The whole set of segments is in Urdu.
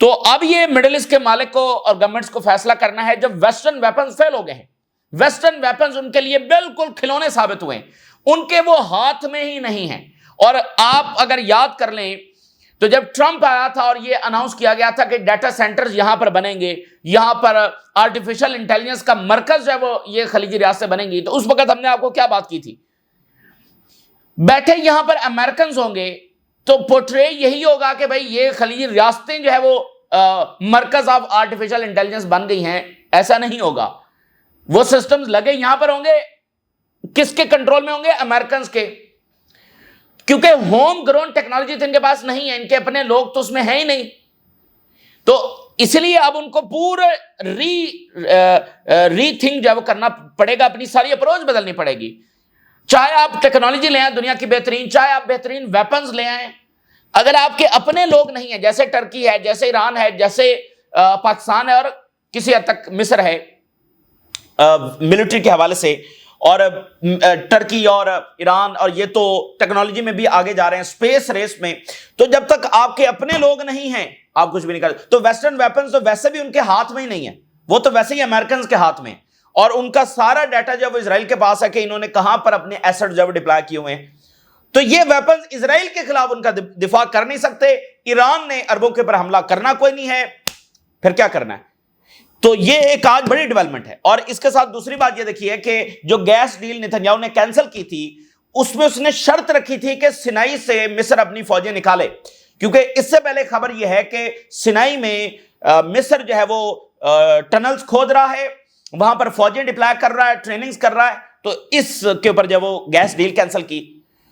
تو اب یہ مڈل ایسٹ کے مالک کو اور گورنمنٹس کو فیصلہ کرنا ہے. جب ویسٹرن ویپنز فیل ہو گئے ہیں, ویسٹرن ویپنز ان کے لیے بالکل کھلونے ثابت ہوئے ہیں, ان کے وہ ہاتھ میں ہی نہیں ہیں. اور آپ اگر یاد کر لیں تو جب ٹرمپ آیا تھا اور یہ اناؤنس کیا گیا تھا کہ ڈیٹا سینٹرز یہاں پر بنیں گے, یہاں پر آرٹیفیشل انٹیلیجنس کا مرکز جو ہے وہ یہ خلیجی ریاستیں بنیں گی, تو اس وقت ہم نے آپ کو کیا بات کی تھی؟ بیٹھے یہاں پر امریکنز ہوں گے تو پورٹرے یہی ہوگا کہ بھئی یہ خلیجی ریاستیں جو ہے وہ مرکز آف آرٹیفیشل انٹیلیجنس بن گئی ہیں. ایسا نہیں ہوگا. وہ سسٹمز لگے یہاں پر ہوں گے, کس کے کنٹرول میں ہوں گے؟ امریکنز کے, کیونکہ ہوم گرون ٹیکنالوجی تو ان کے پاس نہیں ہے, ان کے اپنے لوگ تو اس میں ہیں ہی نہیں. تو اس لیے اب ان کو پورا ری تھنک جو ہے وہ کرنا پڑے گا, اپنی ساری اپروچ بدلنی پڑے گی. چاہے آپ ٹیکنالوجی لے آئیں دنیا کی بہترین, چاہے آپ بہترین ویپنز لے آئیں, اگر آپ کے اپنے لوگ نہیں ہیں, جیسے ٹرکی ہے, جیسے ایران ہے, جیسے پاکستان ہے, اور کسی حد تک مصر ہے ملٹری کے حوالے سے, اور ٹرکی اور ایران, اور یہ تو ٹیکنالوجی میں بھی آگے جا رہے ہیں, اسپیس ریس میں. تو جب تک آپ کے اپنے لوگ نہیں ہیں آپ کچھ بھی نہیں کرتے. تو ویسٹرن ویپنز تو ویسے بھی ان کے ہاتھ میں ہی نہیں ہے, وہ تو ویسے ہی امریکنز کے ہاتھ میں, اور ان کا سارا ڈیٹا جو ہے وہ اسرائیل کے پاس ہے کہ انہوں نے کہاں پر اپنے ایسٹ جو ہے وہ ڈپلائے کیے ہوئے ہیں. تو یہ ویپنز اسرائیل کے خلاف ان کا دفاع کر نہیں سکتے. ایران نے عربوں کے اوپر حملہ کرنا کوئی نہیں ہے, پھر کیا کرنا ہے؟ تو یہ ایک آج بڑی ڈیولپمنٹ ہے. اور اس کے ساتھ دوسری بات یہ دیکھیے کہ جو گیس ڈیل نتنیاہو نے کینسل کی تھی, اس میں اس نے شرط رکھی تھی کہ سینائی سے مصر اپنی فوجیں نکالے, کیونکہ اس سے پہلے خبر یہ ہے کہ سینائی میں مصر جو ہے وہ ٹنلز کھود رہا ہے, وہاں پر فوجیں ڈپلائے کر رہا ہے, ٹریننگز کر رہا ہے. تو اس کے اوپر جب وہ گیس ڈیل کینسل کی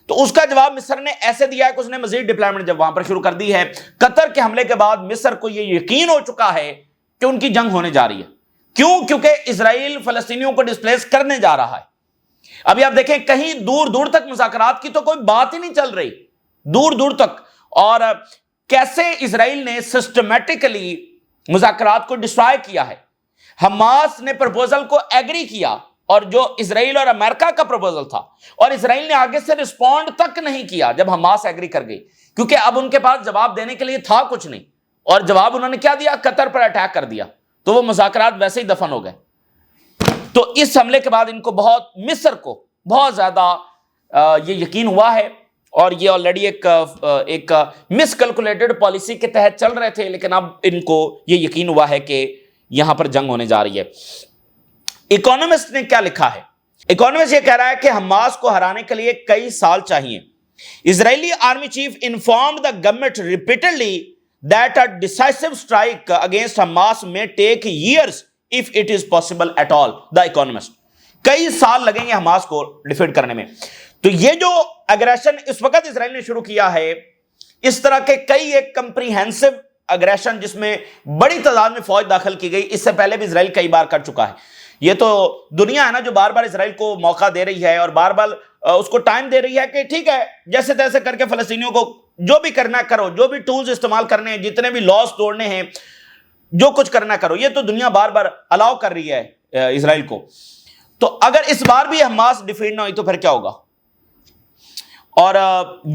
تو اس کا جواب مصر نے ایسے دیا ہے کہ اس نے مزید ڈپلائمنٹ جب وہاں پر شروع کر دی ہے. قطر کے حملے کے بعد مصر کو یہ یقین ہو چکا ہے کہ ان کی جنگ ہونے جا رہی ہے. کیوں؟ کیونکہ اسرائیل فلسطینیوں کو ڈسپلیس کرنے جا رہا ہے. ابھی آپ دیکھیں کہیں دور دور تک مذاکرات کی تو کوئی بات ہی نہیں چل رہی, دور دور تک. اور کیسے اسرائیل نے سسٹمیٹکلی مذاکرات کو ڈسٹرائے کیا ہے. حماس نے پروپوزل کو ایگری کیا, اور جو اسرائیل اور امریکہ کا پروپوزل تھا, اور اسرائیل نے آگے سے رسپونڈ تک نہیں کیا جب حماس ایگری کر گئی, کیونکہ اب ان کے پاس جواب دینے کے لیے تھا کچھ نہیں. اور جواب انہوں نے کیا دیا؟ قطر پر اٹیک کر دیا, تو وہ مذاکرات ویسے ہی دفن ہو گئے. تو اس حملے کے بعد ان کو مصر کو بہت زیادہ یہ یقین ہوا ہے, اور یہ آلریڈی ایک مس کیلکولیٹڈ پالیسی کے تحت چل رہے تھے, لیکن اب ان کو یہ یقین ہوا ہے کہ یہاں پر جنگ ہونے جا رہی ہے. اکانومسٹ نے کیا لکھا ہے؟ اکانومسٹ یہ کہہ رہا ہے کہ حماس کو ہرانے کے لیے کئی سال چاہیے. Israeli army chief informed the government repeatedly that a decisive strike against Hamas may take years if it is possible at all. The Economist. کئی سال لگیں گے حماس کو ڈیفیٹ کرنے میں. تو یہ جو اگریشن اس وقت اسرائیل نے شروع کیا ہے, اس طرح کے کئی ایک کمپریہنسو اگریشن جس میں بڑی تعداد میں فوج داخل کی گئی, اس سے پہلے بھی اسرائیل کئی بار کر چکا ہے. یہ تو دنیا ہے نا جو بار بار اسرائیل کو موقع دے رہی ہے, اور بار بار اس کو ٹائم دے رہی ہے کہ ٹھیک ہے جیسے تیسے کر کے فلسطینیوں کو جو بھی کرنا کرو, جو بھی ٹولز استعمال کرنے ہیں, جتنے بھی لاس توڑنے ہیں, جو کچھ کرنا کرو. یہ تو دنیا بار بار الاؤ کر رہی ہے اسرائیل کو. تو اگر اس بار بھی حماس ڈیفیٹ نہ ہوئی تو پھر کیا ہوگا؟ اور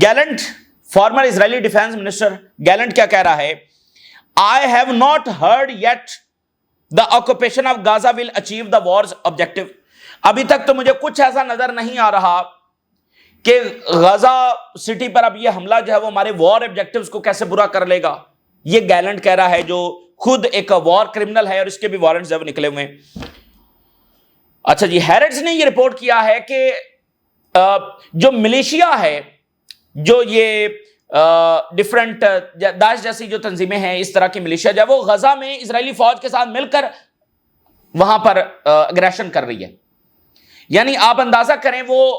گیلنٹ, فارمر اسرائیلی ڈیفینس منسٹر گیلنٹ کیا کہہ رہا ہے؟ I have not heard yet the occupation of Gaza will achieve the war's objective. ابھی تک تو مجھے کچھ ایسا نظر نہیں آ رہا کہ غزہ سٹی پر اب یہ حملہ جو ہے وہ ہمارے وار آبجیکٹیوز کو کیسے برا کر لے گا. یہ گیلنٹ کہہ رہا ہے, جو خود ایک وار کرمنل ہے اور اس کے بھی وارنٹس جب نکلے ہوئے ہیں. اچھا جی, ہیرٹس نے یہ رپورٹ کیا ہے کہ جو ملیشیا ہے, جو یہ ڈفرنٹ داعش جیسی جو تنظیمیں ہیں, اس طرح کی ملیشیا جو ہے وہ غزہ میں اسرائیلی فوج کے ساتھ مل کر وہاں پر اگریشن کر رہی ہے. یعنی آپ اندازہ کریں وہ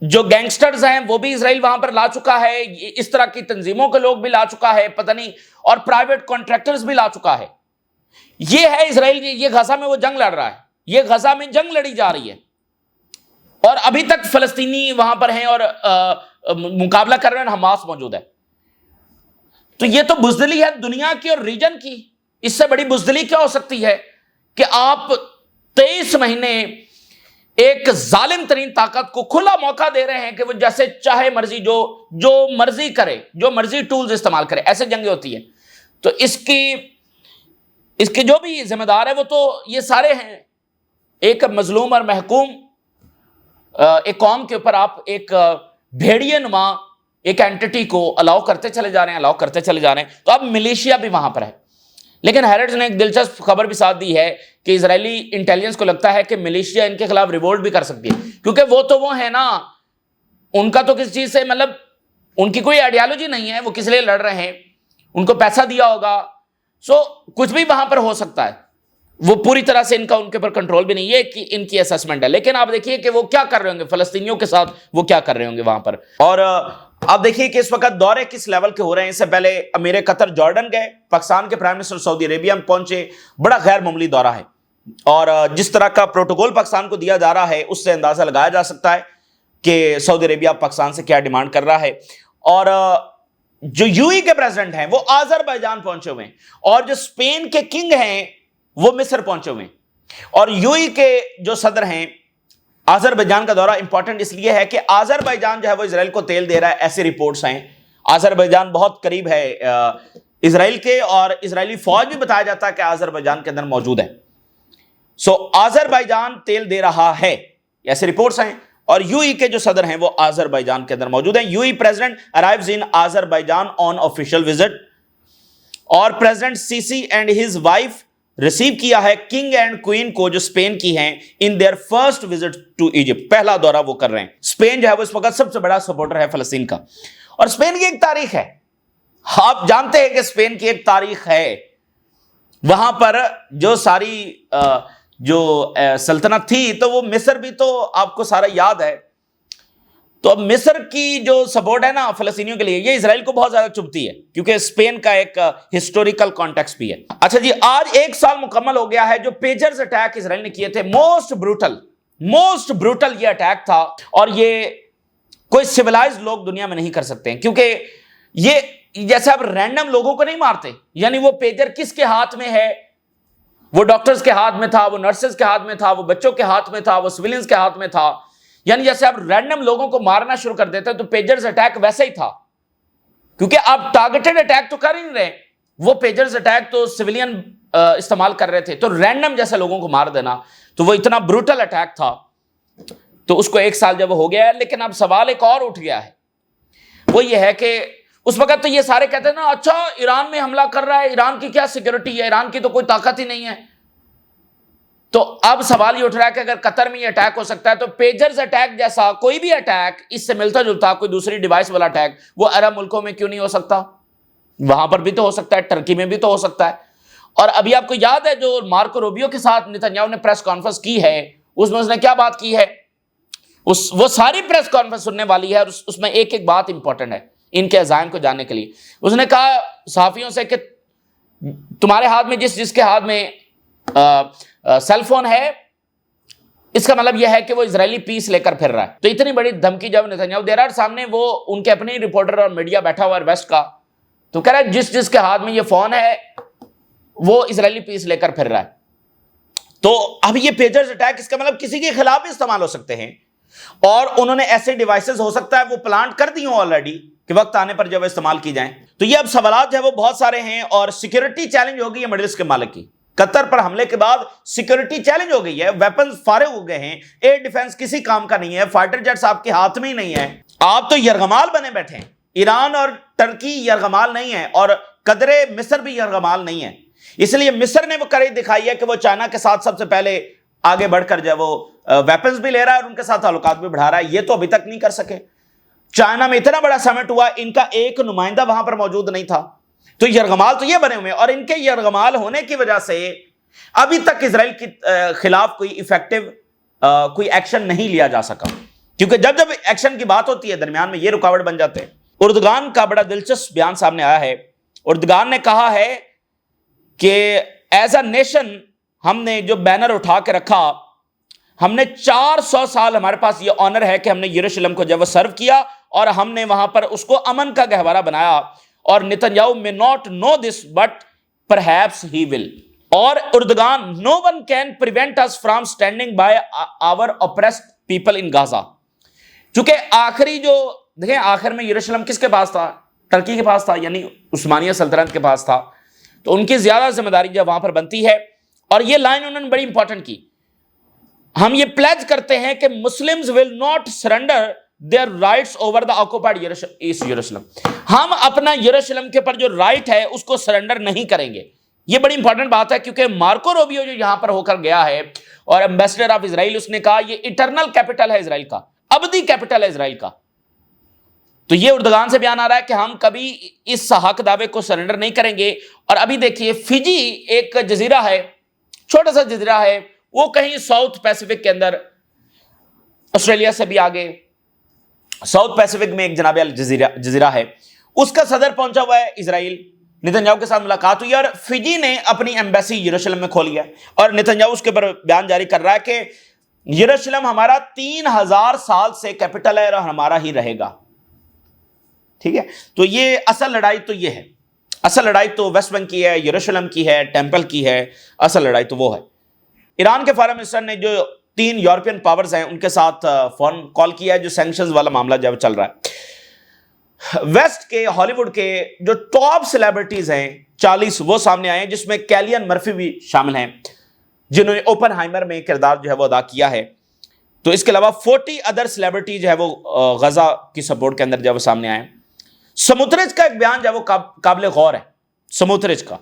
جو گینگسٹرز ہیں وہ بھی اسرائیل وہاں پر لا چکا ہے, اس طرح کی تنظیموں کے لوگ بھی لا چکا ہے, پتہ نہیں, اور پرائیویٹ کانٹریکٹرز بھی لا چکا ہے. یہ ہے اسرائیل, یہ غزہ میں وہ جنگ لڑ رہا ہے, یہ غزہ میں جنگ لڑی جا رہی ہے, اور ابھی تک فلسطینی وہاں پر ہیں اور مقابلہ کر رہے ہیں, حماس موجود ہے. تو یہ تو بزدلی ہے دنیا کی اور ریجن کی. اس سے بڑی بزدلی کیا ہو سکتی ہے کہ آپ 23 مہینے ایک ظالم ترین طاقت کو کھلا موقع دے رہے ہیں کہ وہ جیسے چاہے مرضی جو مرضی کرے, جو مرضی ٹولز استعمال کرے. ایسے جنگیں ہوتی ہیں. تو اس کی جو بھی ذمہ دار ہے وہ تو یہ سارے ہیں. ایک مظلوم اور محکوم ایک قوم کے اوپر آپ ایک بھیڑیے نما ایک اینٹی کو الاؤ کرتے چلے جا رہے ہیں. تو اب ملیشیا بھی وہاں پر ہے. لیکن ہیرٹز نے ایک دلچسپ خبر بھی ساتھ دی ہے کہ اسرائیلی انٹیلیجنس کو لگتا ہے کہ ملیشیا ان کے خلاف ریوولٹ بھی کر سکتی ہے, کیونکہ وہ ہیں نا, ان کا تو کسی چیز سے مطلب ان کی کوئی آئیڈیالوجی نہیں ہے, وہ کس لیے لڑ رہے ہیں, ان کو پیسہ دیا ہوگا, کچھ بھی وہاں پر ہو سکتا ہے. وہ پوری طرح سے ان کے اوپر کنٹرول بھی نہیں ہے کہ ان کی اسسمنٹ ہے. لیکن آپ دیکھیے کہ وہ کیا کر رہے ہوں گے فلسطینیوں کے ساتھ, وہ کیا کر رہے ہوں گے وہاں پر. اور آپ دیکھیے کہ اس وقت دورے کس لیول کے ہو رہے ہیں. اس سے پہلے امیر قطر جارڈن گئے, پاکستان کے پرائم منسٹر سعودی عربیہ میں پہنچے. بڑا غیر معمولی دورہ ہے, اور جس طرح کا پروٹوکول پاکستان کو دیا جا رہا ہے اس سے اندازہ لگایا جا سکتا ہے کہ سعودی عربیہ پاکستان سے کیا ڈیمانڈ کر رہا ہے. اور جو یو ای کے پریزیڈنٹ ہیں وہ آذربائیجان پہنچے ہوئے ہیں, اور جو اسپین کے کنگ ہیں وہ مصر پہنچے ہوئے ہیں. اور یو ای کے جو صدر ہیں, آذربائیجان کا دورہ امپورٹنٹ اس لیے ہے کہ آذربائیجان جو ہے وہ اسرائیل کو تیل دے رہا ہے, ایسی رپورٹس ہیں. آذربائیجان بہت قریب ہے اسرائیل کے, اور اسرائیلی فوج بھی بتایا جاتا ہے کہ آذربائیجان کے اندر موجود ہے. آذربائیجان تیل دے رہا ہے, ایسی رپورٹس ہیں. اور یو ای کے جو صدر ہیں وہ آذربائیجان کے اندر موجود ہیں. UAE president arrives in Azerbaijan on official visit, اور president Sisi and his wife receive کیا ہے کنگ اینڈ کوئین کو, جو اسپین کی ہیں, in their first visit to Egypt. پہلا دورہ وہ کر رہے ہیں. اسپین جو ہے وہ اس وقت سب سے بڑا سپورٹر ہے فلسطین کا, اور اسپین کی ایک تاریخ ہے. آپ جانتے ہیں کہ اسپین کی ایک تاریخ ہے. وہاں پر جو ساری جو سلطنت تھی تو وہ مصر بھی تو آپ کو سارا یاد ہے. تو اب مصر کی جو سپورٹ ہے نا فلسطینیوں کے لیے, یہ اسرائیل کو بہت زیادہ چبھتی ہے, کیونکہ اسپین کا ایک ہسٹوریکل کانٹیکسٹ بھی ہے. اچھا جی, آج 1 سال مکمل ہو گیا ہے جو پیجرز اٹیک اسرائیل نے کیے تھے. موسٹ بروٹل یہ اٹیک تھا, اور یہ کوئی سیولائزڈ لوگ دنیا میں نہیں کر سکتے ہیں, کیونکہ یہ جیسے آپ رینڈم لوگوں کو نہیں مارتے. یعنی وہ پیجر کس کے ہاتھ میں ہے, وہ ڈاکٹرز کے ہاتھ میں تھا, وہ نرسز کے ہاتھ میں تھا, وہ بچوں کے ہاتھ میں تھا, وہ سویلینز کے ہاتھ میں تھا. یعنی جیسے آپ رینڈم لوگوں کو مارنا شروع کر دیتے ہیں, تو پیجرز اٹیک ویسا ہی تھا, کیونکہ آپ ٹارگیٹڈ اٹیک تو کر ہی نہیں رہے. وہ پیجرز اٹیک تو سویلین استعمال کر رہے تھے, تو رینڈم جیسے لوگوں کو مار دینا, تو وہ اتنا بروٹل اٹیک تھا. تو اس کو 1 سال جب ہو گیا ہے. لیکن اب سوال ایک اور اٹھ گیا ہے, وہ یہ ہے کہ اس وقت تو یہ سارے کہتے ہیں نا, اچھا ایران میں حملہ کر رہا ہے, ایران کی کیا سیکورٹی ہے, ایران کی تو کوئی طاقت ہی نہیں ہے. تو اب سوال یہ اٹھ رہا ہے کہ اگر قطر میں یہ اٹیک ہو سکتا ہے, تو پیجرز اٹیک جیسا کوئی بھی اٹیک, اس سے ملتا جلتا کوئی دوسری ڈیوائس والا اٹیک, وہ عرب ملکوں میں کیوں نہیں ہو سکتا؟ وہاں پر بھی تو ہو سکتا ہے, ٹرکی میں بھی تو ہو سکتا ہے. اور ابھی آپ کو یاد ہے جو مارکو روبیو کے ساتھ نتنیاہو نے پریس کانفرنس کی ہے, اس میں اس نے کیا بات کی ہے؟ وہ ساری پریس کانفرنس سننے والی ہے, اور اس میں ایک ایک بات امپورٹنٹ ہے ان کے عزائم کو جاننے کے لیے. اس نے کہا صحافیوں سے کہ تمہارے ہاتھ میں جس کے ہاتھ میں سیل فون ہے, اس کا مطلب یہ ہے کہ وہ اسرائیلی پیس لے کر پھر رہا ہے. تو اتنی بڑی دھمکی جب نتنیاہو دے رہا ہے, سامنے وہ ان کے اپنے رپورٹر اور میڈیا بیٹھا ہوا ہے ویسٹ کا, تو کہہ رہا ہے جس کے ہاتھ میں یہ فون ہے وہ اسرائیلی پیس لے کر پھر رہا ہے. تو اب یہ پیجرز اٹیک, اس کا مطلب کسی کے خلاف بھی استعمال ہو سکتے ہیں, اور انہوں نے ایسے ڈیوائسز ہو سکتا ہے وہ پلانٹ کر دی ہوں آلریڈی, کہ وقت آنے پر جب استعمال کی جائیں. تو یہ اب سوالات جو ہے وہ بہت سارے ہیں, اور سیکیورٹی چیلنج ہوگی ہے مڈل ایسٹ کے مالک کی. قطر پر حملے کے بعد سیکیورٹی چیلنج ہو گئی ہے, ویپنز فارغ ہو گئے ہیں, ایئر ڈیفنس کسی کام کا نہیں ہے, فائٹر جیٹس آپ کے ہاتھ میں ہی نہیں ہے. آپ تو یرغمال بنے بیٹھے ہیں. ایران اور ٹرکی یرغمال نہیں ہے, اور قدرے مصر بھی یرغمال نہیں ہے. اس لیے مصر نے وہ کڑی دکھائی ہے کہ وہ چائنا کے ساتھ سب سے پہلے آگے بڑھ کر جو ہے وہ ویپنز بھی لے رہا ہے اور ان کے ساتھ تعلقات بھی بڑھا رہا ہے. یہ تو ابھی تک نہیں کر سکے. چائنا میں اتنا بڑا سمٹ ہوا, ان کا ایک نمائندہ وہاں پر موجود نہیں تھا. تو یرغمال تو یہ بنے ہوئے ہیں, اور ان کے یرغمال ہونے کی وجہ سے ابھی تک اسرائیل کے خلاف کوئی ایفیکٹو کوئی ایکشن نہیں لیا جا سکا, کیونکہ جب ایکشن کی بات ہوتی ہے درمیان میں یہ رکاوٹ بن جاتے ہیں. اردگان کا بڑا دلچسپ بیان سامنے آیا ہے. اردگان نے کہا ہے کہ ایز اے نیشن ہم نے جو بینر اٹھا کے رکھا, ہم نے 400 سال ہمارے پاس یہ آنر ہے کہ ہم نے یروشلم کو جب سرو کیا, اور ہم نے وہاں پر اس کو امن کا گہوارہ بنایا. اور Netanyahu may not know this but perhaps he will. اور Erdogan, no one can prevent us from standing by our oppressed people in Gaza. چونکہ آخری جو دیکھیں, آخر میں یروشلم کس کے پاس تھا؟ ٹرکی کے پاس تھا, یعنی عثمانیہ سلطنت کے پاس تھا. تو ان کی زیادہ ذمہ داری جو وہاں پر بنتی ہے. اور یہ لائن انہوں نے بڑی امپورٹنٹ کی, ہم یہ پلیج کرتے ہیں کہ Muslims will not surrender their rights over the occupied East Jerusalem, ہم اپنا یروشلم کے پر جو رائٹ ہے اس کو سرنڈر نہیں کریں گے. یہ بڑی امپورٹنٹ بات ہے, کیونکہ مارکو روبیو جو یہاں پر ہو کر گیا ہے اور ایمبیسڈر آف اسرائیل, اس نے کہا یہ اٹرنل کیپٹل ہے اسرائیل کا, ابدی کیپٹل ہے اسرائیل کا. تو یہ اردگان سے بیان آ رہا ہے کہ ہم کبھی اس حق دعوے کو سرنڈر نہیں کریں گے. اور ابھی دیکھیے فجی ایک جزیرہ ہے, چھوٹا سا جزیرہ ہے, وہ کہیں ساؤتھ پیسیفک کے اندر, آسٹریلیا سے بھی آگے ساؤتھ پیسیفک میں ایک جناب جزیرہ ہے, اس کا صدر پہنچا ہوا ہے اسرائیل. نتنیاہو کے ساتھ ملاقات ہوئی اور فجی نے اپنی ایمبیسی یروشلم میں کھولی ہے, اور نتنیاہو اس کے اوپر بیان جاری کر رہا ہے کہ یروشلم ہمارا 3000 سال سے کیپٹل ہے اور ہمارا ہی رہے گا. ٹھیک ہے, تو یہ اصل لڑائی تو یہ ہے, اصل لڑائی تو ویسٹ بینک کی ہے, یروشلم کی ہے, ٹیمپل کی ہے, اصل لڑائی تو وہ ہے. ایران کے فارن منسٹر نے جو 3 یورپین پاورز ہیں ان کے ساتھ فون کال کیا ہے, جو سینکشنز والا معاملہ جو چل رہا ہے. ویسٹ کے, ہالی ووڈ کے جو ٹاپ سیلیبریٹیز ہیں 40 وہ سامنے آئے ہیں, جس میں کیلین مرفی بھی شامل ہیں جنہوں نے اوپن ہائمر میں کردار جو ہے وہ ادا کیا ہے. تو اس کے علاوہ 40 ادر سیلیبریٹی جو ہے وہ غزہ کی سپورٹ کے اندر جو ہے وہ سامنے آئے ہیں. سموترج کا ایک بیان جو ہے وہ قابل غور ہے. سموترج کا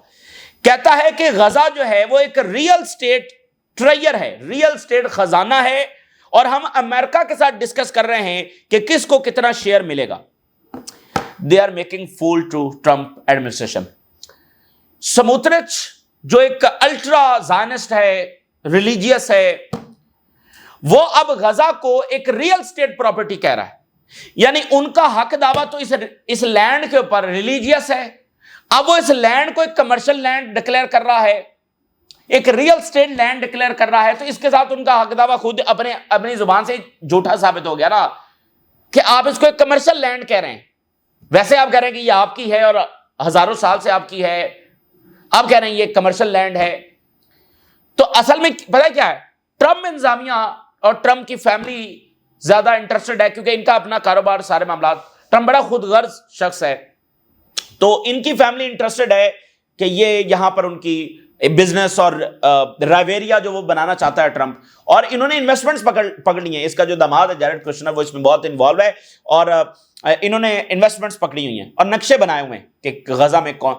کہتا ہے کہ غزہ جو ہے وہ ایک ریئل اسٹیٹ ٹریئر ہے, ریئل اسٹیٹ خزانہ ہے, اور ہم امریکہ کے ساتھ ڈسکس کر رہے ہیں کہ کس کو کتنا شیئر ملے گا. They are making fool to Trump administration. سموترچ جو ایک الٹرا زائنسٹ ہے, ریلیجیس ہے, وہ اب غزہ کو ایک ریئل اسٹیٹ پراپرٹی کہہ رہا ہے. یعنی ان کا حق دعویٰ تو اس لینڈ کے اوپر ریلیجیس ہے, اب وہ اس لینڈ کو ایک کمرشل لینڈ ڈکلیئر کر رہا ہے, ایک ریئل اسٹیٹ لینڈ ڈکلیئر کر رہا ہے. تو اس کے ساتھ ان کا حق دعویٰ خود اپنی زبان سے جھوٹا ثابت ہو گیا نا, کہ آپ اس کو ایک کمرشل لینڈ کہہ رہے ہیں. ویسے آپ کہہ رہے ہیں کہ یہ آپ کی ہے اور ہزاروں سال سے آپ کی ہے, آپ کہہ رہے ہیں یہ کمرشل لینڈ ہے. تو اصل میں پتہ کیا ہے, ٹرمپ انتظامیہ اور ٹرمپ کی فیملی زیادہ انٹرسٹڈ ہے, کیونکہ ان کا اپنا کاروبار, سارے معاملات, ٹرمپ بڑا خود غرض شخص ہے, تو ان کی فیملی انٹرسٹڈ ہے کہ یہ یہاں پر ان کی بزنس اور رائیویریا جو وہ بنانا چاہتا ہے ٹرمپ, اور انہوں نے انویسٹمنٹس پکڑ لی ہیں. اس کا جو داماد ہے جیرڈ کشنر, وہ اس میں بہت انوالو ہے, اور انہوں نے انویسٹمنٹس پکڑی ہوئی ہیں اور نقشے بنائے ہوئے ہیں کہ غزہ میں کون.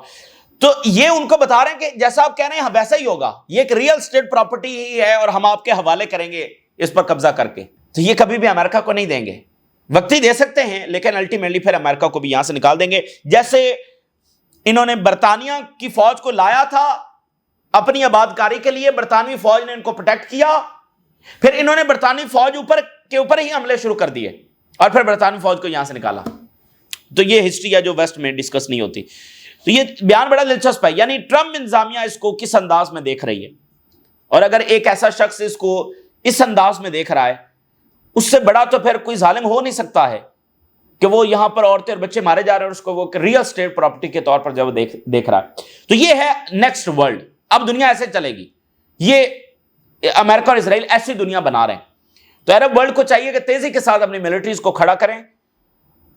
تو یہ ان کو بتا رہے ہیں کہ جیسا آپ کہہ رہے ہیں ویسا ہی ہوگا, یہ ایک ریئل اسٹیٹ پراپرٹی ہی ہے اور ہم آپ کے حوالے کریں گے اس پر قبضہ کر کے. تو یہ کبھی بھی امریکہ کو نہیں دیں گے, وقتی دے سکتے ہیں لیکن الٹیمیٹلی پھر امریکہ کو بھی یہاں سے نکال دیں گے. جیسے انہوں نے برطانیہ کی فوج کو لایا تھا اپنی آباد کاری کے لیے, برطانوی فوج نے ان کو پروٹیکٹ کیا, پھر انہوں نے برطانوی فوج کے اوپر ہی حملے شروع کر دیے اور پھر برطانوی فوج کو یہاں سے نکالا. تو یہ ہسٹری ہے جو ویسٹ میں ڈسکس نہیں ہوتی. تو یہ بیان بڑا دلچسپ ہے, یعنی ٹرمپ انتظامیہ اس کو کس انداز میں دیکھ رہی ہے, اور اگر ایک ایسا شخص اس کو اس انداز میں دیکھ رہا ہے, اس سے بڑا تو پھر کوئی ظالم ہو نہیں سکتا ہے کہ وہ یہاں پر عورتیں اور بچے مارے جا رہے ہیں اور اس کو وہ ریئل اسٹیٹ پراپرٹی کے طور پر جب دیکھ رہا ہے. تو یہ ہے نیکسٹ ورلڈ, اب دنیا ایسے چلے گی, یہ امریکہ اور اسرائیل ایسی دنیا بنا رہے ہیں. تو عرب ورلڈ کو چاہیے کہ تیزی کے ساتھ اپنی ملٹریز کو کھڑا کریں.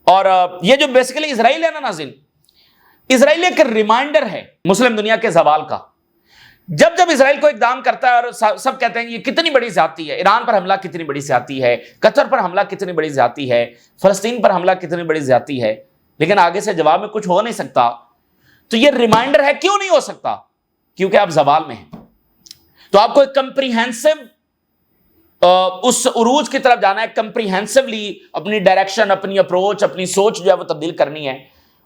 اور یہ جو بیسیکلی اسرائیل ہے نا ناظرین, اسرائیل ایک ریمائنڈر ہے مسلم دنیا کے زوال کا. جب اسرائیل کو اقدام کرتا ہے اور سب کہتے ہیں یہ کتنی بڑی زیادتی ہے, ایران پر حملہ کتنی بڑی زیادتی ہے, قطر پر حملہ کتنی بڑی زیادتی ہے, فلسطین پر حملہ کتنی بڑی زیادتی ہے, لیکن آگے سے جواب میں کچھ ہو نہیں سکتا. تو یہ ریمائنڈر ہے, کیوں نہیں ہو سکتا, کیونکہ آپ زوال میں ہیں. تو آپ کو ایک کمپریہنسو اس عروج کی طرف جانا ہے, کمپریہنسولی اپنی ڈائریکشن, اپنی اپروچ, اپنی سوچ جو ہے وہ تبدیل کرنی ہے.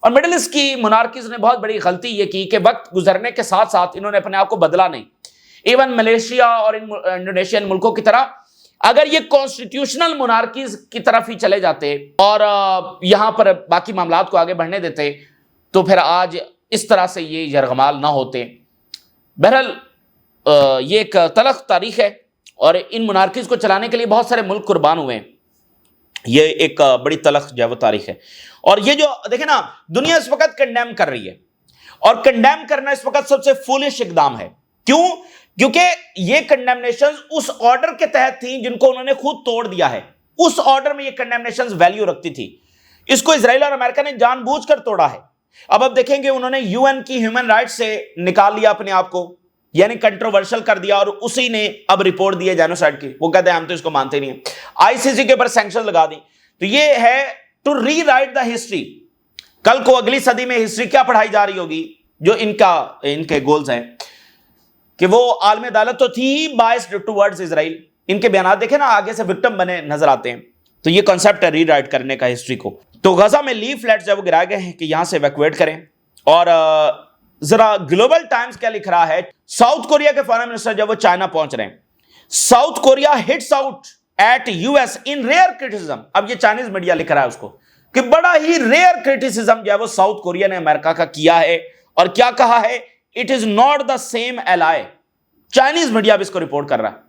اور مڈل ایسٹ کی مونارکیز نے بہت بڑی غلطی یہ کی کہ وقت گزرنے کے ساتھ ساتھ انہوں نے اپنے آپ کو بدلا نہیں. ایون ملیشیا اور انڈونیشین ملکوں کی طرح اگر یہ کانسٹیٹیوشنل مونارکیز کی طرف ہی چلے جاتے اور یہاں پر باقی معاملات کو آگے بڑھنے دیتے, تو پھر آج اس طرح سے یہ یرغمال نہ ہوتے. بہرحال یہ ایک تلخ تاریخ ہے, اور ان مونارکیز کو چلانے کے لیے بہت سارے ملک قربان ہوئے ہیں. یہ ایک بڑی تلخ جو ہے وہ تاریخ ہے. اور یہ جو دیکھیں نا, دنیا اس وقت کنڈیم کر رہی ہے, اور کنڈیم کرنا اس وقت سب سے فولش اقدام ہے. کیوں؟ کیونکہ یہ کنڈیمنیشنز اس آرڈر کے تحت تھیں جن کو انہوں نے خود توڑ دیا ہے. اس آرڈر میں یہ کنڈیمنیشنز ویلیو رکھتی تھی. اس کو اسرائیل اور امریکہ نے جان بوجھ کر توڑا ہے. اب دیکھیں گے انہوں نے UN کی ہیومن رائٹ سے نکال لیا اپنے آپ کو، یعنی کنٹروورشل کر دیا، اور اسی نے اب رپورٹ دی ہے جینوسائیڈ کی. وہ کہتے ہیں ہم تو اس کو مانتے نہیں ہیں، ICC کے اوپر سینکشن لگا دی. تو یہ ہے to rewrite the history. کل کو اگلی صدی میں ہسٹری کیا پڑھائی جا رہی ہوگی، جو ان کے گولز ہیں کہ وہ عالم عدالت تو تھی ہی بائسڈ ٹوورڈز اسرائیل. ان کے بیانات دیکھیں نا، آگے سے وکٹم بنے نظر آتے ہیں. تو یہ کنسپٹ ہے ری رائٹ کرنے کا ہسٹری کو. تو غزہ میں لیف لیٹس جب وہ گرائے گئے ہیں کہ یہاں سے ایویکویٹ کریں. اور ذرا گلوبل ٹائمز کیا لکھ رہا ہے، ساؤتھ کوریا کے فارن منسٹر جب وہ چائنا پہنچ رہے ہیں، South Korea hits out at US in rare criticism. اب یہ چائنیز میڈیا لکھ رہا ہے اس کو کہ بڑا ہی ریئر کرٹیسزم جو ہے وہ ساؤتھ کوریا نے امریکہ کا کیا ہے. اور کیا کہا ہے، it is not the same ایلائی. Chinese media بھی اس کو رپورٹ کر رہا ہے،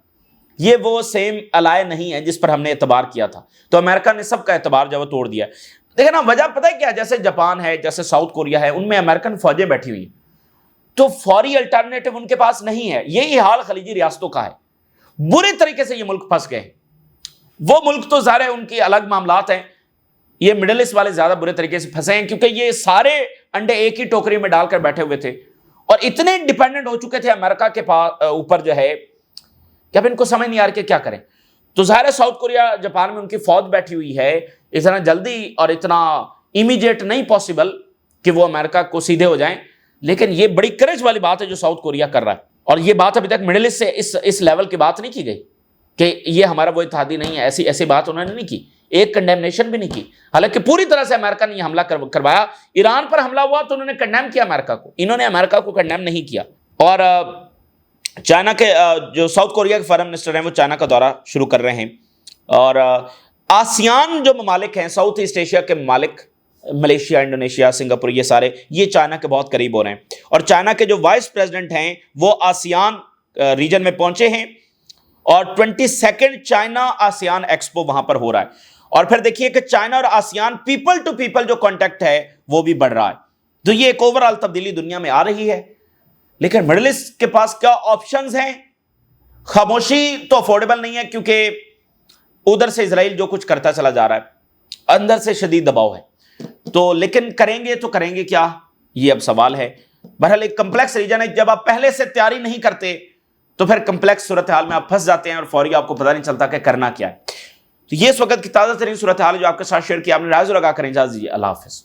یہ وہ سیم ایلائی نہیں ہے جس پر ہم نے اعتبار کیا تھا. تو امریکہ نے سب کا اعتبار جو ہے وہ توڑ دیا ہے. دیکھیں نا وجہ پتہ ہے کیا، جیسے جاپان ہے، جیسے ساؤتھ کوریا ہے، ان میں امریکن فوجیں بیٹھی ہوئی ہیں، تو فوری الٹرنیٹو ان کے پاس نہیں ہے. یہی حال خلیجی ریاستوں کا ہے. بری طریقے سے یہ ملک پھنس گئے. وہ ملک تو ظاہر ہے ان کے الگ معاملات ہیں، یہ مڈل ایسٹ والے زیادہ برے طریقے سے پھنسے ہیں، کیونکہ یہ سارے انڈے ایک ہی ٹوکری میں ڈال کر بیٹھے ہوئے تھے اور اتنے ڈیپینڈنٹ ہو چکے تھے امریکہ کے اوپر جو ہے کہ اب ان کو سمجھ نہیں آ رہا کہ کیا کریں. تو ظاہر ہے ساؤتھ کوریا جاپان میں ان کی فوج بیٹھی ہوئی ہے، اتنا جلدی اور اتنا امیڈیٹ نہیں پاسبل کہ وہ امریکہ کو سیدھے ہو جائیں. لیکن یہ بڑی کریج والی بات ہے جو ساؤتھ کوریا کر رہا ہے. اور یہ بات ابھی تک مڈل ایسٹ سے اس لیول کی بات نہیں کی گئی کہ یہ ہمارا وہ اتحادی نہیں ہے، ایسی بات انہوں نے نہیں کی، ایک کنڈیمنیشن بھی نہیں کی. حالانکہ پوری طرح سے امریکہ نے یہ حملہ کروایا. ایران پر حملہ ہوا تو انہوں نے کنڈیم کیا امریکہ کو، انہوں نے امریکہ کو کنڈیم نہیں کیا. اور چائنا کے جو ساؤتھ کوریا کے فارن منسٹر ہیں وہ چائنا کا دورہ شروع کر رہے ہیں. اور آسیان جو ممالک ہیں، ساؤتھ ایسٹ ایشیا کے ممالک، ملیشیا، انڈونیشیا، سنگاپور، یہ سارے یہ چائنا کے بہت قریب ہو رہے ہیں. اور چائنا کے جو وائس پریزیڈنٹ ہیں وہ آسیان ریجن میں پہنچے ہیں، اور 22 چائنا آسیان ایکسپو وہاں پر ہو رہا ہے. اور پھر دیکھیے کہ چائنا اور آسیان پیپل ٹو پیپل جو کانٹیکٹ ہے وہ بھی بڑھ رہا ہے. تو یہ ایک اوورآل تبدیلی دنیا میں آ رہی ہے. لیکن مڈل ایسٹ کے پاس کیا آپشنز ہیں؟ خاموشی تو افورڈیبل نہیں ہے، کیونکہ ادھر سے اسرائیل جو کچھ کرتا چلا جا رہا ہے، اندر سے شدید دباؤ ہے. تو لیکن کریں گے تو کریں گے کیا، یہ اب سوال ہے. بہرحال ایک کمپلیکس ریجن ہے. جب آپ پہلے سے تیاری نہیں کرتے تو پھر کمپلیکس صورتحال میں آپ پھنس جاتے ہیں اور فوری آپ کو پتہ نہیں چلتا کہ کرنا کیا ہے. تو یہ اس وقت کی تازہ ترین صورتحال جو آپ کے ساتھ شیئر کیا، آپ نے رائے لگا کریں. اجازت دیجیے، اللہ حافظ.